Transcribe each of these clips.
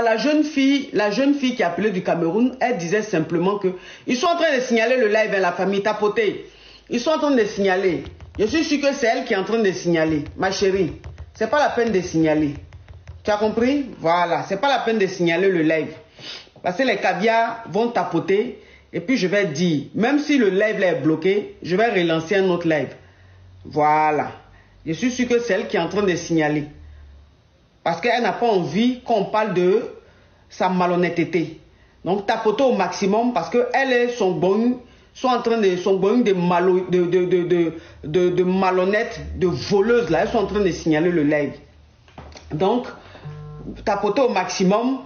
La jeune fille qui appelait du Cameroun, elle disait simplement que ils sont en train de signaler le live à la famille tapotée. Ils sont en train de signaler. Je suis sûr que c'est elle qui est en train de signaler. Ma chérie, c'est pas la peine de signaler. Tu as compris? Voilà, c'est pas la peine de signaler le live. Parce que les caviars vont tapoter. Et puis je vais dire, même si le live là est bloqué, je vais relancer un autre live. Voilà. Je suis sûr que c'est elle qui est en train de signaler. Parce qu'elle n'a pas envie qu'on parle de sa malhonnêteté. Donc tapoter au maximum parce qu'elle et son bon sont en train de malhonnêtes, de voleuses là. Elles sont en train de signaler le live. Donc tapoter au maximum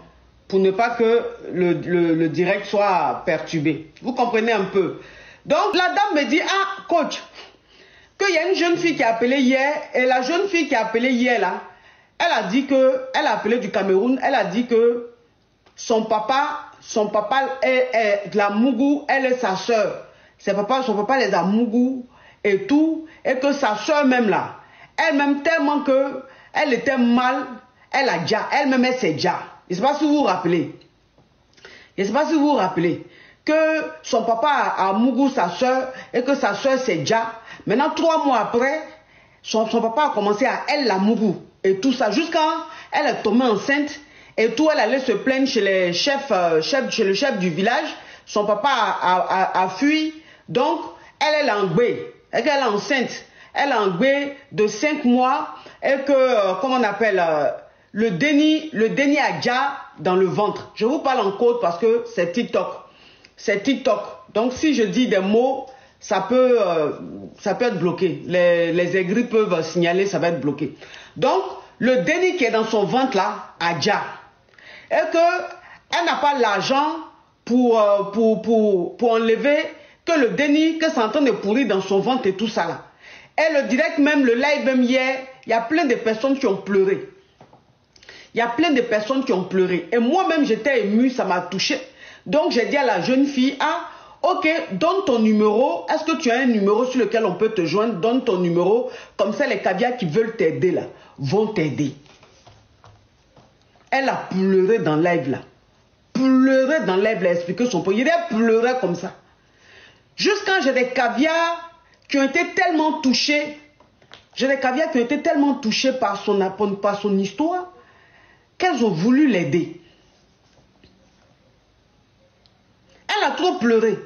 pour ne pas que le direct soit perturbé. Vous comprenez un peu? Donc la dame me dit, ah coach, qu'il y a une jeune fille qui a appelé hier, et la jeune fille qui a appelé hier là, elle a dit que, elle a appelé du Cameroun, elle a dit que son papa est de la Mougou, elle est sa soeur. Son papa les a Mougou et tout, et que sa soeur même là, elle-même tellement que elle était mal, elle a déjà, elle-même elle s'est déjà. Je ne sais pas si vous vous rappelez. Je ne sais pas si vous vous rappelez que son papa a Mougou sa soeur et que sa soeur s'est déjà. Maintenant 3 mois après, son papa a commencé à elle la Mougou. Et tout ça, jusqu'à elle est tombée enceinte et tout, elle allait se plaindre chez les chez le chef du village. Son papa a fui, donc elle est engbée, et qu'elle est enceinte, elle est engbée de 5 mois et que, comment on appelle, le déni a déjà dans le ventre. Je vous parle en code parce que c'est TikTok. C'est TikTok. Donc si je dis des mots, ça peut être bloqué. Les aigris peuvent signaler, ça va être bloqué. Donc, le déni qui est dans son ventre là, a déjà. Et qu'elle n'a pas l'argent pour enlever que le déni, que c'est en train de pourrir dans son ventre et tout ça là. Et le direct même, le live même hier, il y a plein de personnes qui ont pleuré. Il y a plein de personnes qui ont pleuré. Et moi-même, j'étais émue, ça m'a touché. Donc, j'ai dit à la jeune fille, ah, ok, donne ton numéro. Est-ce que tu as un numéro sur lequel on peut te joindre? Donne ton numéro. Comme ça, les caviars qui veulent t'aider là, vont t'aider. Elle a pleuré dans le live là. Pleuré dans le live là, expliqué son point. Il a pleuré comme ça. Jusqu'à j'ai des caviars qui ont été tellement touchés. J'ai des caviars qui ont été tellement touchés par son histoire qu'elles ont voulu l'aider. Elle a trop pleuré.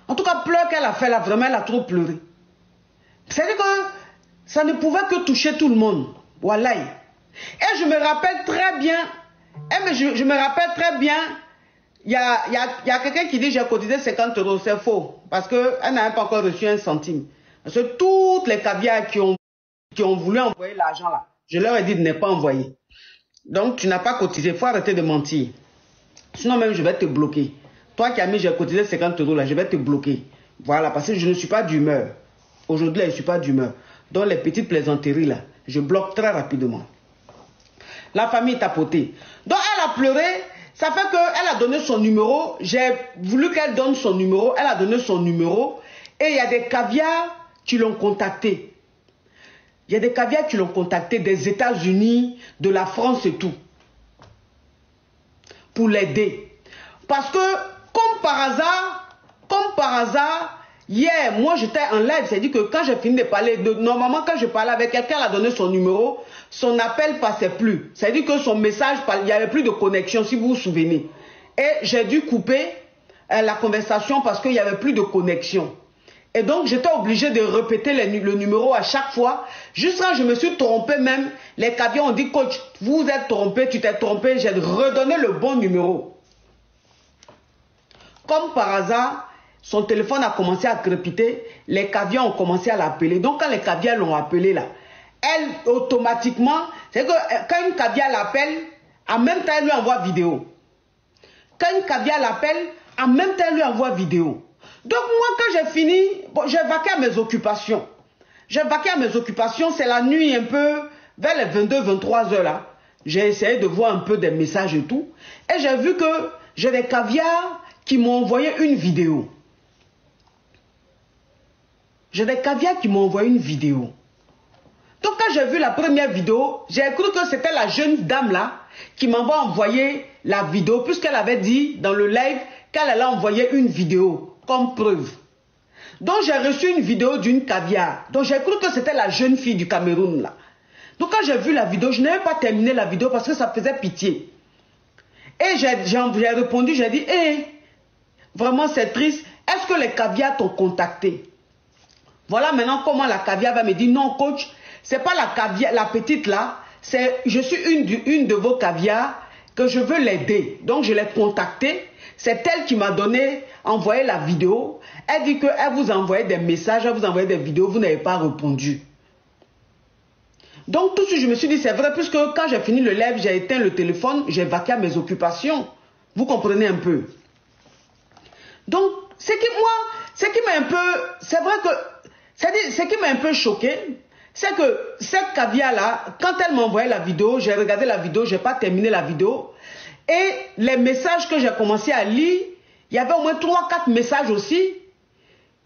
En tout cas, pleur qu'elle a fait là, vraiment, elle a trop pleuré. C'est-à-dire que ça ne pouvait que toucher tout le monde. Voilà. Et je me rappelle très bien, je me rappelle très bien, il y a quelqu'un qui dit j'ai cotisé 50 euros. C'est faux. Parce qu'elle n'a pas encore reçu un centime. Parce que toutes les caviars qui ont voulu envoyer l'argent là, je leur ai dit de ne pas envoyer. Donc tu n'as pas cotisé, il faut arrêter de mentir. Sinon même je vais te bloquer. Toi qui as mis j'ai cotisé 50 euros là, je vais te bloquer. Voilà, parce que je ne suis pas d'humeur. Aujourd'hui, je ne suis pas d'humeur. Donc les petites plaisanteries là, je bloque très rapidement. La famille tapotée. Donc elle a pleuré, ça fait qu'elle a donné son numéro. J'ai voulu qu'elle donne son numéro, elle a donné son numéro. Et il y a des caviars qui l'ont contacté. Il y a des caviars qui l'ont contacté des États-Unis, de la France et tout. Pour l'aider. Parce que, comme par hasard, hier, moi j'étais en live, c'est-à-dire que quand j'ai fini de parler, normalement quand je parlais avec quelqu'un, elle a donné son numéro, son appel passait plus. C'est-à-dire que son message, il n'y avait plus de connexion, si vous vous souvenez. Et j'ai dû couper la conversation parce qu'il n'y avait plus de connexion. Et donc j'étais obligé de répéter le numéro à chaque fois. Jusqu'à je me suis trompé même. Les caviars ont dit, coach, vous êtes trompé, tu t'es trompé. J'ai redonné le bon numéro. Comme par hasard, son téléphone a commencé à crépiter. Les caviars ont commencé à l'appeler. Donc quand les caviars l'ont appelé là, elle automatiquement, c'est que quand une caviar l'appelle, en même temps elle lui envoie vidéo. Quand une caviar l'appelle, en même temps elle lui envoie vidéo. Donc moi quand j'ai fini, bon, j'ai vaqué à mes occupations. J'ai vaqué à mes occupations, c'est la nuit un peu, vers les 22-23 heures là. J'ai essayé de voir un peu des messages et tout. Et j'ai vu que j'ai des caviars qui m'ont envoyé une vidéo. J'ai des caviars qui m'ont envoyé une vidéo. Donc quand j'ai vu la première vidéo, j'ai cru que c'était la jeune dame là qui m'envoie envoyer la vidéo, puisqu'elle avait dit dans le live qu'elle allait envoyer une vidéo comme preuve. Donc j'ai reçu une vidéo d'une caviar. Donc j'ai cru que c'était la jeune fille du Cameroun là. Donc quand j'ai vu la vidéo, je n'avais pas terminé la vidéo parce que ça faisait pitié. Et j'ai répondu, j'ai dit, vraiment c'est triste, est-ce que les caviars t'ont contacté? Voilà maintenant comment la caviar va me dire, non coach, c'est pas la caviar, la petite là, je suis une de vos caviars que je veux l'aider. Donc je l'ai contactée, c'est elle qui m'a envoyé la vidéo. Elle dit qu'elle vous envoyait des messages, elle vous envoyait des vidéos, vous n'avez pas répondu. Donc tout de suite je me suis dit, c'est vrai, puisque quand j'ai fini le live, j'ai éteint le téléphone, j'ai vaqué à mes occupations. Vous comprenez un peu? Donc, ce qui m'a un peu, c'est vrai que, ce qui m'a un peu choqué, c'est que cette caviar-là, quand elle m'a envoyé la vidéo, j'ai regardé la vidéo, je n'ai pas terminé la vidéo, et les messages que j'ai commencé à lire, il y avait au moins 3-4 messages aussi,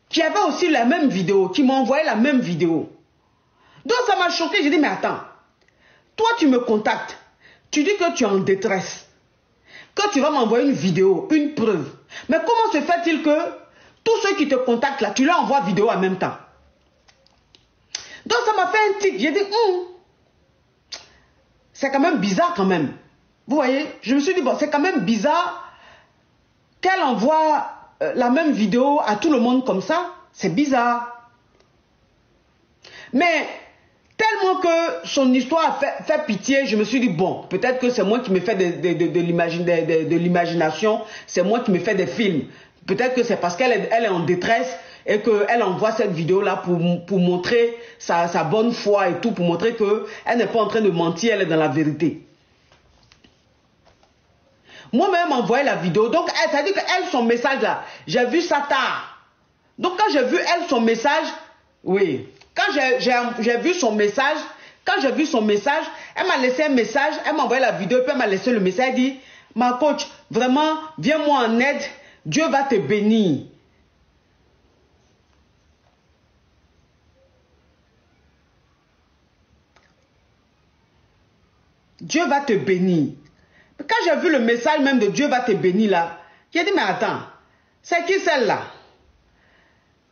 qui avaient aussi la même vidéo, qui m'ont envoyé la même vidéo. Donc ça m'a choqué, j'ai dit, mais attends, toi tu me contactes, tu dis que tu es en détresse, que tu vas m'envoyer une vidéo, une preuve. Mais comment se fait-il que tous ceux qui te contactent là, tu leur envoies vidéo en même temps? Donc ça m'a fait un tic, j'ai dit, c'est quand même bizarre quand même. Vous voyez, je me suis dit, bon, c'est quand même bizarre qu'elle envoie la même vidéo à tout le monde comme ça. C'est bizarre. Mais tellement que son histoire a fait pitié, je me suis dit, bon, peut-être que c'est moi qui me fais de l'imagination, c'est moi qui me fais des films. Peut-être que c'est parce qu'elle est en détresse et qu'elle envoie cette vidéo-là pour montrer sa bonne foi et tout, pour montrer qu'elle n'est pas en train de mentir, elle est dans la vérité. Moi-même, envoyé la vidéo, donc ça dit qu'elle, son message là, j'ai vu ça tard. Donc quand j'ai vu elle, son message, oui, quand j'ai vu son message, elle m'a laissé un message, elle m'a envoyé la vidéo, puis elle m'a laissé le message, elle dit, ma coach, vraiment, viens-moi en aide, Dieu va te bénir. Dieu va te bénir. Quand j'ai vu le message même de Dieu va te bénir là, j'ai dit, mais attends, c'est qui celle-là?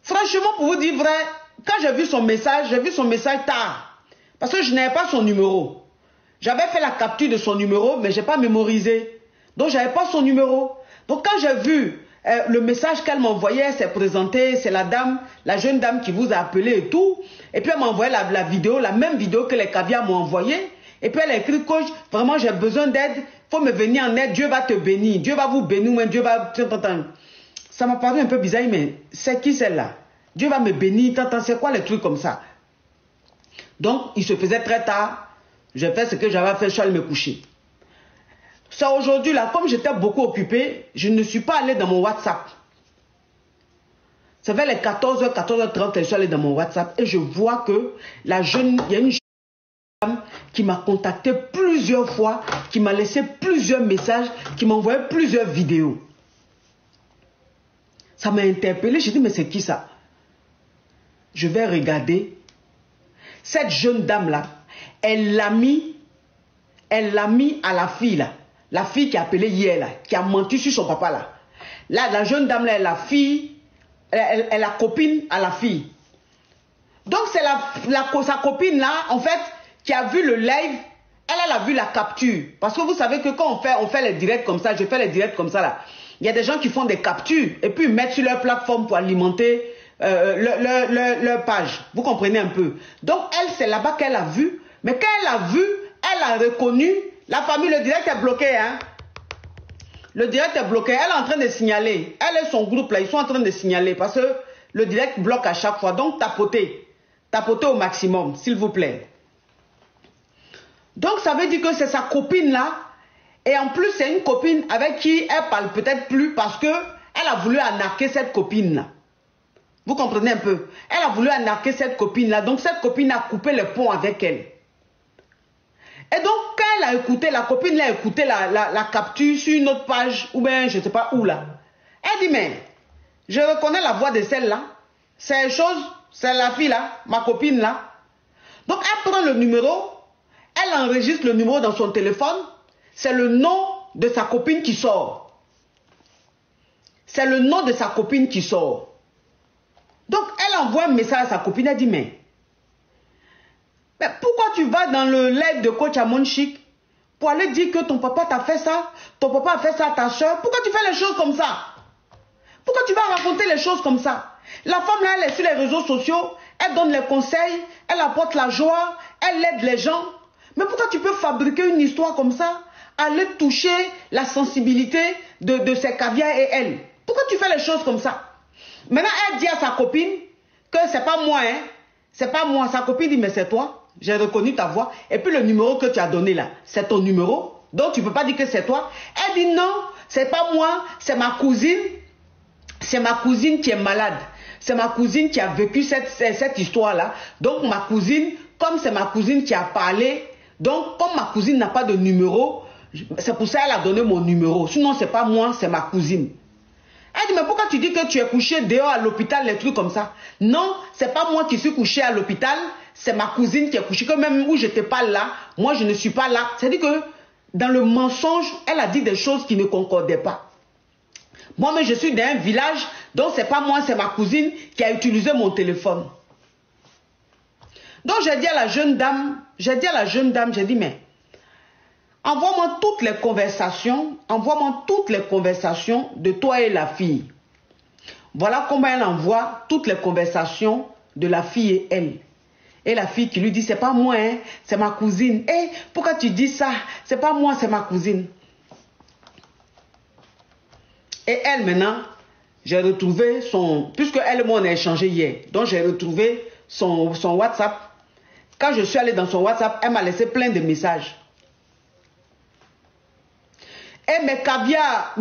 Franchement, pour vous dire vrai, quand j'ai vu son message tard. Parce que je n'avais pas son numéro. J'avais fait la capture de son numéro, mais je n'ai pas mémorisé. Donc, je n'avais pas son numéro. Donc, quand j'ai vu le message qu'elle m'envoyait, elle s'est présentée, c'est la dame, la jeune dame qui vous a appelé et tout. Et puis, elle m'a envoyé la vidéo, la même vidéo que les caviars m'ont envoyée. Et puis, elle a écrit, coach, vraiment, j'ai besoin d'aide. Il faut me venir en aide. Dieu va te bénir. Dieu va vous bénir. Mais Dieu va... Ça m'a paru un peu bizarre, mais c'est qui celle-là? Dieu va me bénir. C'est quoi les trucs comme ça? Donc, il se faisait très tard. J'ai fait ce que j'avais à faire, je suis allé me coucher. C'est aujourd'hui, là, comme j'étais beaucoup occupé, je ne suis pas allé dans mon WhatsApp. Ça fait les 14h, 14h30, je suis allé dans mon WhatsApp et je vois que il y a une jeune femme qui m'a contacté plusieurs fois, qui m'a laissé plusieurs messages, qui m'a envoyé plusieurs vidéos. Ça m'a interpellé, j'ai dit, mais c'est qui ça? Je vais regarder. Cette jeune dame-là, elle l'a mis à la fille, là. La fille qui a appelé hier, là, qui a menti sur son papa, là. Là, la jeune dame-là, elle est la copine à la fille. Donc, c'est sa copine, là, en fait, qui a vu le live, elle a vu la capture. Parce que vous savez que quand on fait les directs comme ça, je fais les directs comme ça, là, il y a des gens qui font des captures et puis ils mettent sur leur plateforme pour alimenter leur page. Vous comprenez un peu? Donc, elle, c'est là-bas qu'elle a vu. Mais quand elle a vu, elle a reconnu la famille. Le direct est bloqué, hein? Le direct est bloqué. Elle est en train de signaler. Elle et son groupe, là, ils sont en train de signaler parce que le direct bloque à chaque fois. Donc, tapotez. Tapotez au maximum, s'il vous plaît. Donc, ça veut dire que c'est sa copine, là. Et en plus, c'est une copine avec qui elle parle peut-être plus parce que elle a voulu arnaquer cette copine-là. Vous comprenez un peu? Elle a voulu arnaquer cette copine-là. Donc, cette copine a coupé le pont avec elle. Et donc, quand elle a écouté, la copine l'a écouté la capture sur une autre page, ou bien je ne sais pas où là. Elle dit, mais, je reconnais la voix de celle-là. C'est chose, c'est la fille là, ma copine là. Donc, elle prend le numéro, elle enregistre le numéro dans son téléphone. c'est le nom de sa copine qui sort. C'est le nom de sa copine qui sort. Donc, elle envoie un message à sa copine, elle dit, mais pourquoi tu vas dans le live de coach Amon Chic pour aller dire que ton papa t'a fait ça, ton papa a fait ça à ta soeur? Pourquoi tu fais les choses comme ça? Pourquoi tu vas raconter les choses comme ça? La femme là, elle est sur les réseaux sociaux, elle donne les conseils, elle apporte la joie, elle aide les gens. Mais pourquoi tu peux fabriquer une histoire comme ça, aller toucher la sensibilité de ces caviars et elle? Pourquoi tu fais les choses comme ça? Maintenant, elle dit à sa copine que c'est pas moi, hein. C'est pas moi. Sa copine dit, mais c'est toi. J'ai reconnu ta voix. Et puis le numéro que tu as donné là, c'est ton numéro. Donc tu ne peux pas dire que c'est toi. Elle dit non, c'est pas moi, c'est ma cousine. C'est ma cousine qui est malade. C'est ma cousine qui a vécu cette histoire-là. Donc ma cousine, comme c'est ma cousine qui a parlé, donc comme ma cousine n'a pas de numéro, c'est pour ça qu'elle a donné mon numéro. Sinon, c'est pas moi, c'est ma cousine. Elle dit, mais pourquoi tu dis que tu es couché dehors à l'hôpital, les trucs comme ça? Non, c'est pas moi qui suis couché à l'hôpital, c'est ma cousine qui est couchée. Que même où je n'étais pas là, moi je ne suis pas là. C'est-à-dire que dans le mensonge, elle a dit des choses qui ne concordaient pas. Moi, mais je suis dans un village, donc c'est pas moi, c'est ma cousine qui a utilisé mon téléphone. Donc j'ai dit à la jeune dame, j'ai dit, mais envoie-moi toutes les conversations, de toi et la fille. Voilà comment elle envoie toutes les conversations de la fille et elle. Et la fille qui lui dit, c'est pas moi, hein, c'est ma cousine. Eh, pourquoi tu dis ça? C'est pas moi, c'est ma cousine. Et elle maintenant, j'ai retrouvé son, puisque elle et moi on a échangé hier, donc j'ai retrouvé son WhatsApp. Quand je suis allé dans son WhatsApp, elle m'a laissé plein de messages. Et mes caviars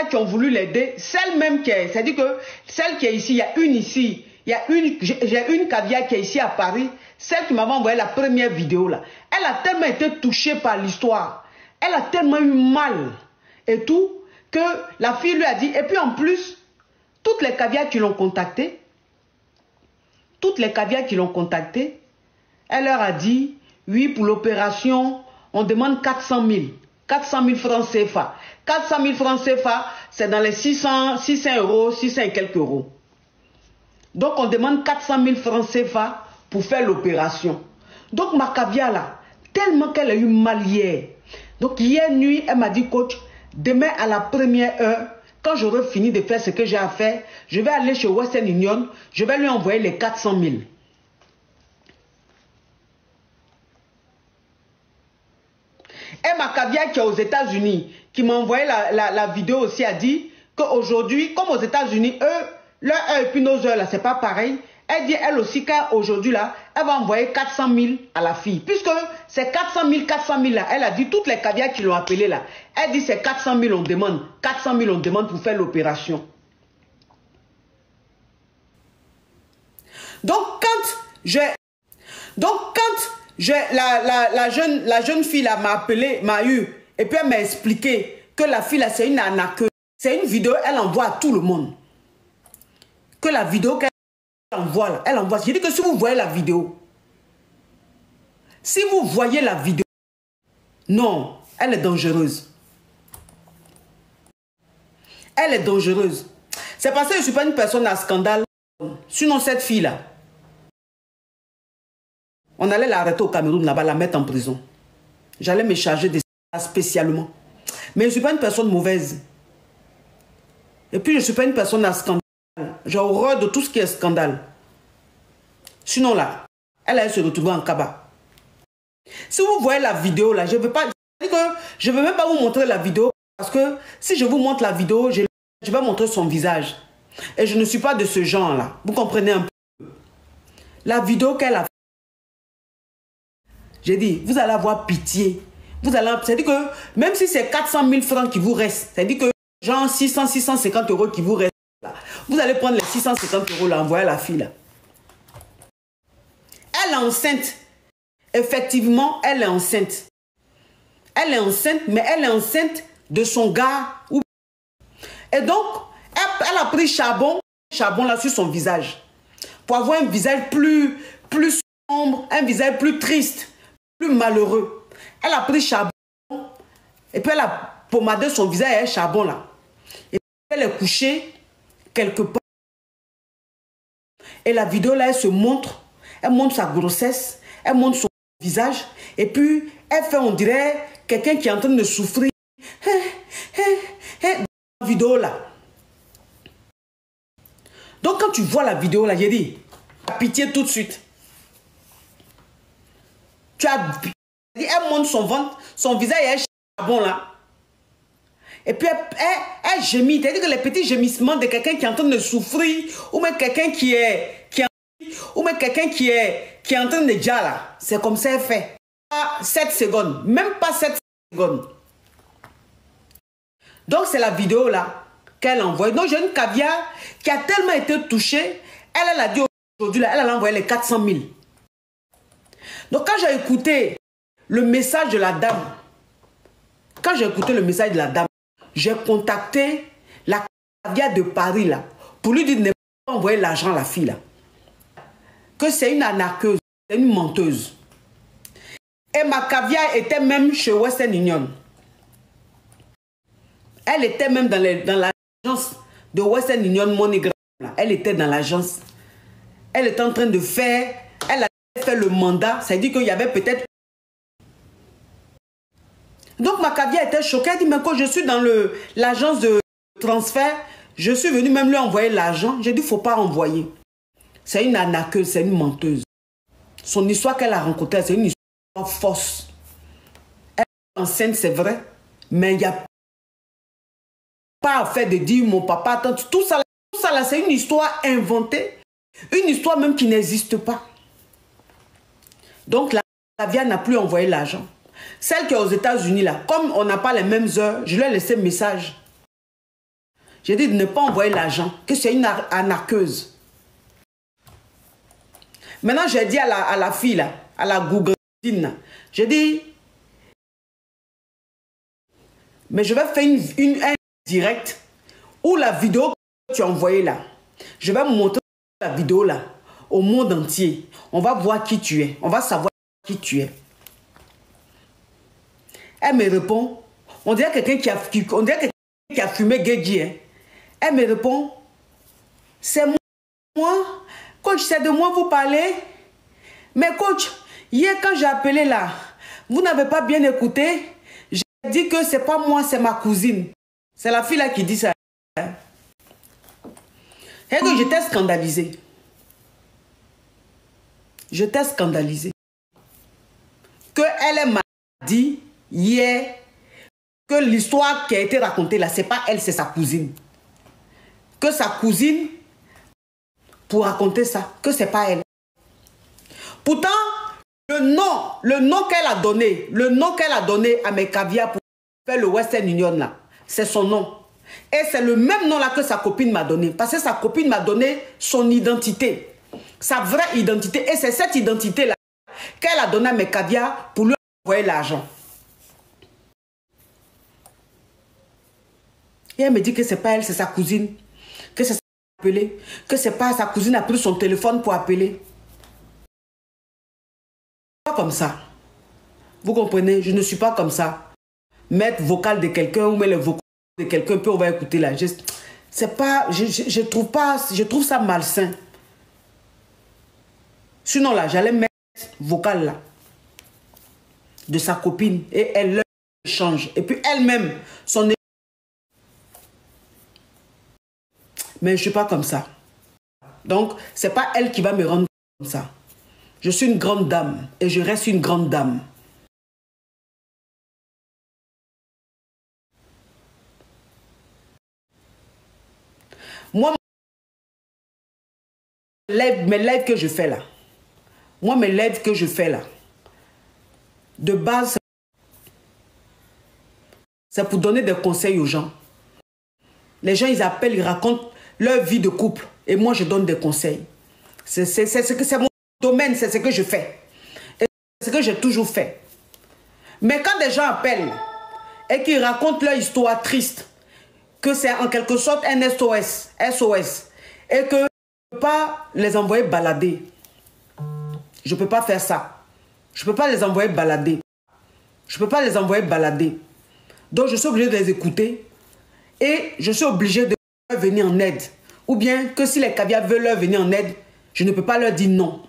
qui ont voulu l'aider, celle même qui est, c'est-à-dire que celle qui est ici, il y a une ici, j'ai une caviar qui est ici à Paris, celle qui m'avait envoyé la première vidéo là. Elle a tellement été touchée par l'histoire, elle a tellement eu mal et tout, que la fille lui a dit, et puis en plus, toutes les caviars qui l'ont contacté, elle leur a dit, oui, pour l'opération, on demande 400 000. 400 000 francs CFA. 400 000 francs CFA, c'est dans les 600 euros, 600 et quelques euros. Donc, on demande 400 000 francs CFA pour faire l'opération. Donc, ma caviar là, tellement qu'elle a eu mal hier. Donc, hier nuit, elle m'a dit, coach, demain à la première heure, quand j'aurai fini de faire ce que j'ai à faire, je vais aller chez Western Union, je vais lui envoyer les 400 000. Et ma caviar qui est aux États-Unis, qui m'a envoyé la vidéo aussi, a dit qu'aujourd'hui, comme aux États-Unis, eux, leur heure et puis nos heures là, c'est pas pareil. Elle dit, elle aussi, qu'aujourd'hui là, elle va envoyer 400 000 à la fille. Puisque c'est 400 000 là, elle a dit, toutes les caviars qui l'ont appelé là, elle dit, c'est 400 000 on demande. 400 000 on demande pour faire l'opération. Donc, la jeune fille là m'a appelé, m'a eu, et puis elle m'a expliqué que la fille là c'est une arnaqueuse. C'est une vidéo, elle envoie à tout le monde. Que la vidéo qu'elle envoie là, elle envoie. Je dis que si vous voyez la vidéo, non, elle est dangereuse. Elle est dangereuse. C'est parce que je ne suis pas une personne à scandale. Sinon cette fille là, on allait l'arrêter au Cameroun, là-bas, la mettre en prison. J'allais me charger de ça spécialement. Mais je ne suis pas une personne mauvaise. Et puis, je ne suis pas une personne à scandale. J'ai horreur de tout ce qui est scandale. Sinon, là, elle allait se retrouver en cabas. Si vous voyez la vidéo, là, je ne vais même pas vous montrer la vidéo. Parce que si je vous montre la vidéo, je vais montrer son visage. Et je ne suis pas de ce genre-là. Vous comprenez un peu? La vidéo qu'elle a fait. J'ai dit, vous allez avoir pitié. C'est-à-dire que même si c'est 400 000 francs qui vous restent, c'est-à-dire que genre 650 euros qui vous restent, là, vous allez prendre les 650 euros, là, envoyer à la fille. Là. Elle est enceinte. Effectivement, elle est enceinte. Elle est enceinte, mais elle est enceinte de son gars. Et donc, elle a pris charbon là sur son visage. Pour avoir un visage plus sombre, un visage plus triste. Plus malheureux. Elle a pris charbon, Et puis elle a pommadé son visage avec un charbon là. Et puis elle est couchée quelque part. Et la vidéo là, elle montre sa grossesse, elle montre son visage. Et puis elle fait, on dirait, quelqu'un qui est en train de souffrir. Dans la vidéo là. Donc quand tu vois la vidéo là, j'ai dit, tu as pitié tout de suite. Tu as dit, elle montre son ventre, son visage est charbon là. Et puis elle gémit. C'est-à-dire que les petits gémissements de quelqu'un qui est en train de souffrir, ou même quelqu'un qui est en train de déjà là. C'est comme ça elle fait. Pas 7 secondes. Même pas 7 secondes. Donc c'est la vidéo là qu'elle envoie. Donc j'ai une caviar qui a tellement été touchée. Elle a dit aujourd'hui là, elle a envoyé les 400 000. Donc quand j'ai écouté le message de la dame, j'ai contacté la caviar de Paris là pour lui dire de ne pas envoyer l'argent à la fille là. Que c'est une arnaqueuse, c'est une menteuse. Et ma caviar était même chez Western Union. Elle était même dans l'agence de Western Union MoneyGram. Elle était dans l'agence. Elle était en train de faire, elle a fait le mandat. Ça veut dire qu'il y avait peut-être... Donc ma caviar était choquée. Elle dit, mais quand je suis dans l'agence de transfert, je suis venu même lui envoyer l'argent. J'ai dit, il ne faut pas envoyer. C'est une arnaqueuse, c'est une menteuse. Son histoire qu'elle a rencontrée, c'est une histoire fausse. Elle est enceinte, c'est vrai, mais il n'y a pas à faire de dire mon papa, attends, tout ça là, c'est une histoire inventée, une histoire même qui n'existe pas. Donc la caviar n'a plus envoyé l'argent. Celle qui est aux États-Unis là, comme on n'a pas les mêmes heures, je lui ai laissé un message. J'ai dit de ne pas envoyer l'argent, que c'est une arnaqueuse. Maintenant, j'ai dit à la fille là, à la Gougandine, j'ai dit, mais je vais faire un direct où la vidéo que tu as envoyée là, je vais montrer la vidéo là au monde entier. On va voir qui tu es, on va savoir qui tu es. Elle me répond, on dirait quelqu'un qui a fumé Guédi. Hein. Elle me répond, c'est moi. Coach, c'est de moi vous parlez. Mais coach, hier quand j'ai appelé là, vous n'avez pas bien écouté. J'ai dit que c'est pas moi, c'est ma cousine. C'est la fille là qui dit ça. Et que j'étais scandalisée. J'étais scandalisée. Que elle m'a dit hier que l'histoire qui a été racontée là, c'est pas elle, c'est sa cousine. Que sa cousine, pour raconter ça, que c'est pas elle. Pourtant, le nom qu'elle a donné à mes caviars pour faire le Western Union là, c'est son nom. Et c'est le même nom là que sa copine m'a donné. Parce que sa copine m'a donné son identité. Sa vraie identité. Et c'est cette identité là qu'elle a donnée à mes caviars pour lui envoyer l'argent. Et elle me dit que c'est pas elle, c'est sa cousine. Que c'est appeler, que c'est pas sa cousine a pris son téléphone pour appeler. Pas comme ça. Vous comprenez? Je ne suis pas comme ça. Mettre vocal de quelqu'un ou mettre le vocal de quelqu'un, puis on va écouter là. C'est pas, je trouve ça malsain. Sinon là, j'allais mettre vocal là de sa copine et elle leur échange. Et puis elle-même, son... Mais je ne suis pas comme ça. Donc, ce n'est pas elle qui va me rendre comme ça. Je suis une grande dame et je reste une grande dame. Moi, mes lives que je fais là, de base, c'est pour donner des conseils aux gens. Les gens, ils appellent, ils racontent leur vie de couple. Et moi, je donne des conseils. C'est mon domaine, c'est ce que je fais. Et c'est ce que j'ai toujours fait. Mais quand des gens appellent et qu'ils racontent leur histoire triste, que c'est en quelque sorte un SOS, et que je ne peux pas les envoyer balader. Je ne peux pas faire ça. Je ne peux pas les envoyer balader. Je ne peux pas les envoyer balader. Donc, je suis obligé de les écouter et je suis obligé de leur venir en aide. Ou bien que si les caviars veulent leur venir en aide, je ne peux pas leur dire non.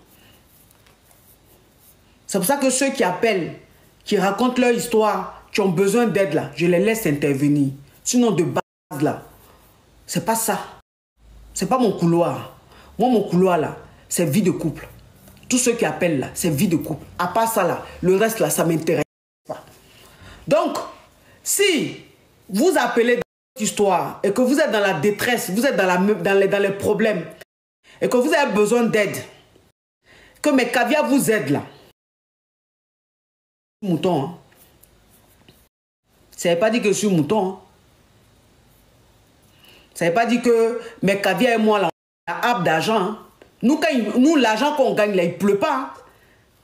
C'est pour ça que ceux qui appellent, qui racontent leur histoire, qui ont besoin d'aide là, je les laisse intervenir. Sinon, de base là, c'est pas ça. C'est pas mon couloir. Moi, mon couloir là, c'est vie de couple. Tous ceux qui appellent là, c'est vie de couple. À part ça là, le reste là, ça ne m'intéresse pas. Donc, si vous appelez dans votre histoire et que vous êtes dans la détresse, vous êtes dans les problèmes et que vous avez besoin d'aide, que mes caviars vous aident là, mouton, hein. Ça ne veut pas dire que je suis mouton. Hein. Ça ne veut pas dire que mes caviars et moi là, on a hâte d'argent. Hein. Nous l'argent qu'on gagne là, il ne pleut pas. Hein.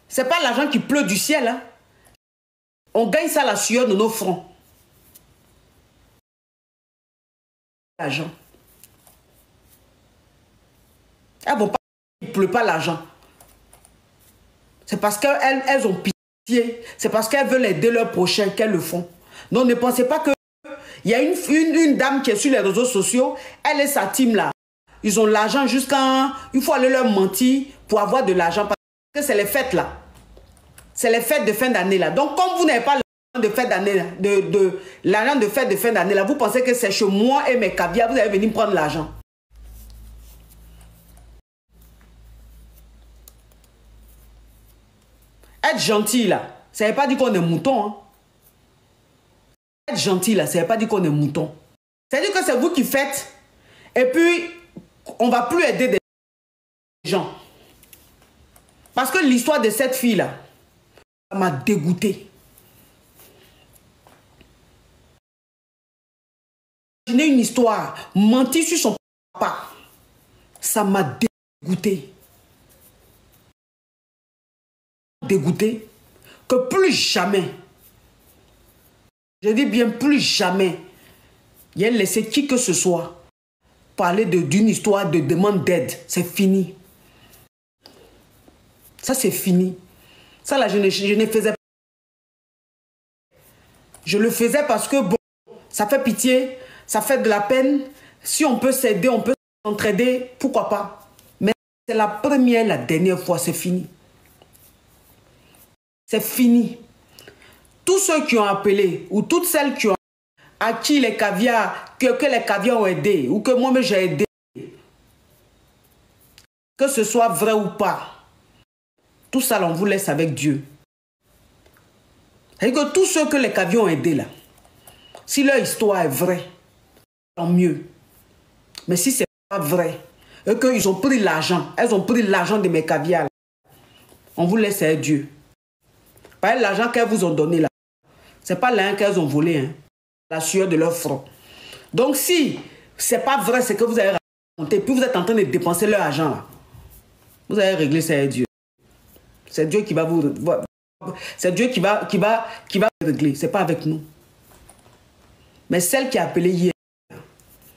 Ce n'est pas l'argent qui pleut du ciel. Hein. On gagne ça la sueur de nos fronts. L'argent. Elles vont pas, il ne pleut pas l'argent. C'est parce qu'elles ont pitié. C'est parce qu'elles veulent aider leurs prochains qu'elles le font. Donc ne pensez pas que il y a une dame qui est sur les réseaux sociaux, elle et sa team là. Ils ont l'argent jusqu'à... Il faut aller leur mentir pour avoir de l'argent. Parce que c'est les fêtes là. C'est les fêtes de fin d'année là. Donc comme vous n'avez pas l'argent de fête d'année, l'argent de fête de fin d'année là, vous pensez que c'est chez moi et mes caviars, vous allez venir prendre l'argent. Être gentil là, ça ne veut pas dire qu'on est mouton. Hein. Être gentil là, ça ne veut pas dire qu'on est mouton. C'est-à-dire que c'est vous qui faites et puis on ne va plus aider des gens. Parce que l'histoire de cette fille là, ça m'a dégoûté. Imaginez une histoire, mentir sur son papa, ça m'a dégoûté. Dégoûté que plus jamais, je dis bien plus jamais, il a laissé qui que ce soit parler d'une histoire de demande d'aide. C'est fini. Ça c'est fini. Ça là je ne faisais pas. Je le faisais parce que bon, ça fait pitié, ça fait de la peine. Si on peut s'aider, on peut s'entraider, pourquoi pas. Mais c'est la première, la dernière fois, c'est fini. C'est fini. Tous ceux qui ont appelé, ou toutes celles qui ont à qui les caviars, que les caviars ont aidé, ou que moi-même j'ai aidé, que ce soit vrai ou pas, tout ça, on vous laisse avec Dieu. C'est-à-dire que tous ceux que les caviars ont aidé là, si leur histoire est vraie, tant mieux. Mais si ce n'est pas vrai, et qu'ils ont pris l'argent, elles ont pris l'argent de mes caviars, là, on vous laisse avec Dieu. Par l'argent qu'elles vous ont donné là, ce n'est pas l'argent qu'elles ont volé, hein, la sueur de leur front. Donc si ce n'est pas vrai, c'est que vous avez raconté, puis vous êtes en train de dépenser leur argent là, vous allez régler ça avec Dieu. C'est Dieu qui va vous... C'est Dieu qui va régler, ce n'est pas avec nous. Mais celle qui a appelé hier,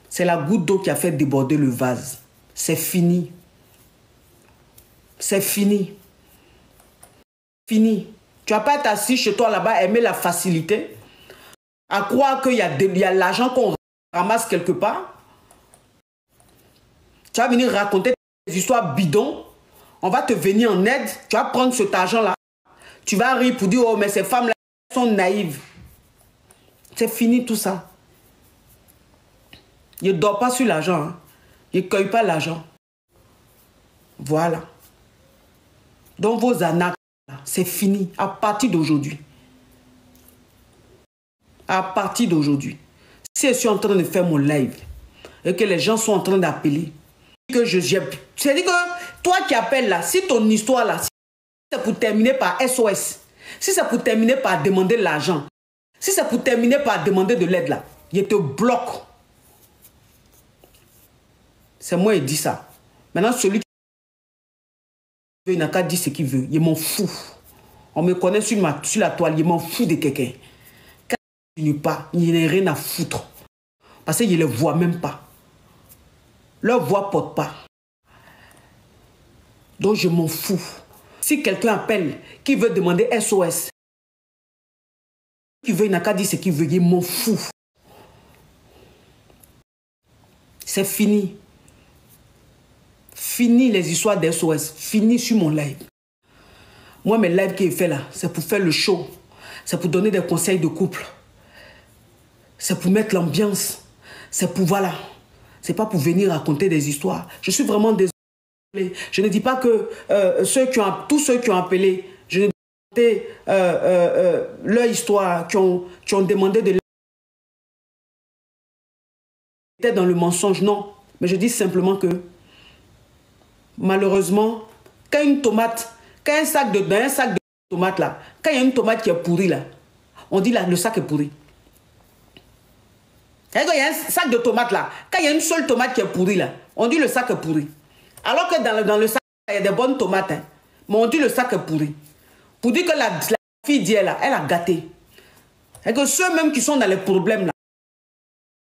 c'est la goutte d'eau qui a fait déborder le vase. C'est fini. C'est fini. Fini. Tu ne vas pas être assis chez toi là-bas, aimer la facilité, à croire qu'il y a l'argent qu'on ramasse quelque part. Tu vas venir raconter des histoires bidons. On va te venir en aide. Tu vas prendre cet argent-là. Tu vas rire pour dire, oh, mais ces femmes-là sont naïves. C'est fini tout ça. Je ne dors pas sur l'argent. Hein. Je ne cueille pas l'argent. Voilà. Donc vos arnaques, c'est fini à partir d'aujourd'hui. À partir d'aujourd'hui. Si je suis en train de faire mon live et que les gens sont en train d'appeler, c'est-à-dire que toi qui appelles là, si ton histoire là, si c'est pour terminer par SOS, si c'est pour terminer par demander de l'argent, si c'est pour terminer par demander de l'aide là, je te bloque. C'est moi qui dis ça. Maintenant, celui qui veut, il n'a qu'à dire ce qu'il veut. Il m'en fout. On me connaît sur la toile, il m'en fout de quelqu'un. Quand il n'y a pas, il n'y a rien à foutre. Parce qu'il ne les voit même pas. Leur voix ne porte pas. Donc je m'en fous. Si quelqu'un appelle, qui veut demander SOS, Qui veut, il n'a qu'à dire ce qu'il veut, il m'en fout. C'est fini. Fini les histoires d'SOS. Fini sur mon live. Moi, mes lives que je fais là, c'est pour faire le show. C'est pour donner des conseils de couple. C'est pour mettre l'ambiance. C'est pour, voilà. C'est pas pour venir raconter des histoires. Je suis vraiment désolé. Je ne dis pas que tous ceux qui ont appelé, je ne dis pas leur histoire, qui ont demandé de l'être dans le mensonge, non. Mais je dis simplement que, malheureusement, quand une tomate, quand un sac de tomates là, quand il y a une tomate qui est pourrie là, on dit là, le sac est pourri. Quand il y a un sac de tomates là, quand il y a une seule tomate qui est pourrie là, on dit le sac est pourri. Alors que dans le sac, il y a des bonnes tomates, hein, mais on dit le sac est pourri. Pour dire que la fille d'hier là, elle a gâté. Et que ceux même qui sont dans les problèmes là,